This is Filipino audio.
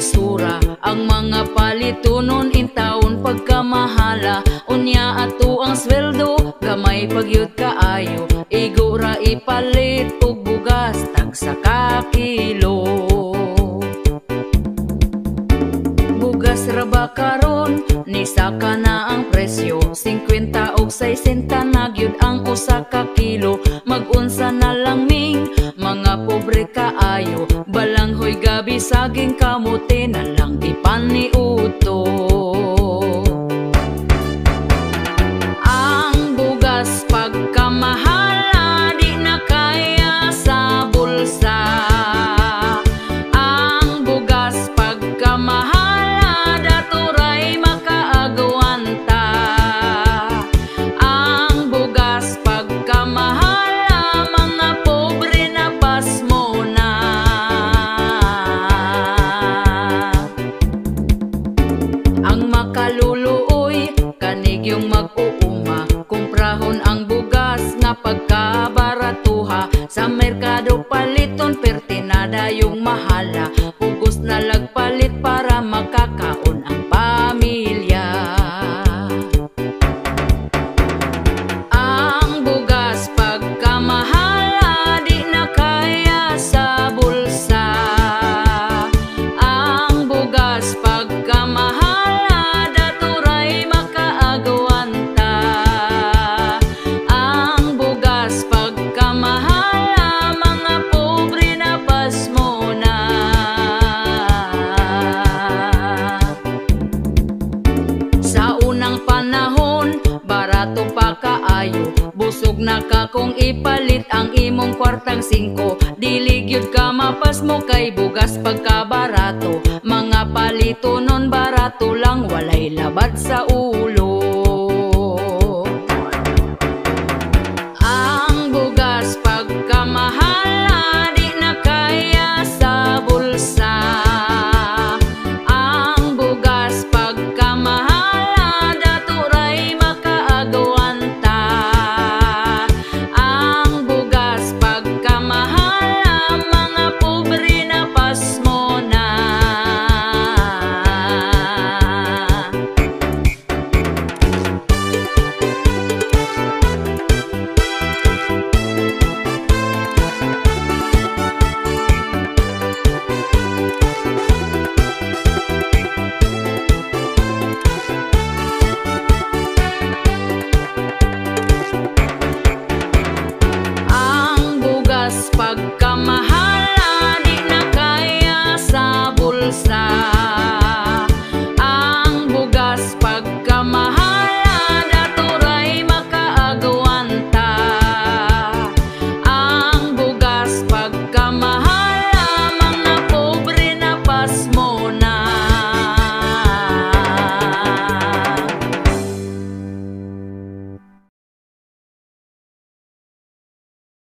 isura ang mga palitunon intawon pagkamahala. Unya ato ang sweldo gamay pagyud kaayo, igura ipalit og bugas tagsa ka kilo. Bugas ra ba karon ni saka na ang presyo, 50 og 60 na gyud ang usa ka kilo. Mag-unsa na lang ming mga pobre kaayo, balanghoy gabi saging kamote na lang ipaniuto. Ang bugas pagkamahala di na kaya sa bulsa. Ang bugas pagkamahala daturay makaagwanta. Ang bugas pagkamahala mga pobre na pasmo na. Ang makaluluoy kanig yung mag-uuma, kumprahon ang bugas nga pagkabaratuha. Sa merkado paliton pertinada yung mahala, pugos na lagpalit para makakaon ang pamilya. Ang bugas pagkamahala di na kaya sa bulsa. Ang bugas pagkamahala daturay makaagwanta. Ang bugas pagkamahala mga pobre na pasmo na. Sa unang panahon barato pa kaayo, busog na ka kung ipalit ang imong kwartang 5. Dili gyud ka mapasmo kay bugas pagkabarato. Mga palito non barato lang walay labad sa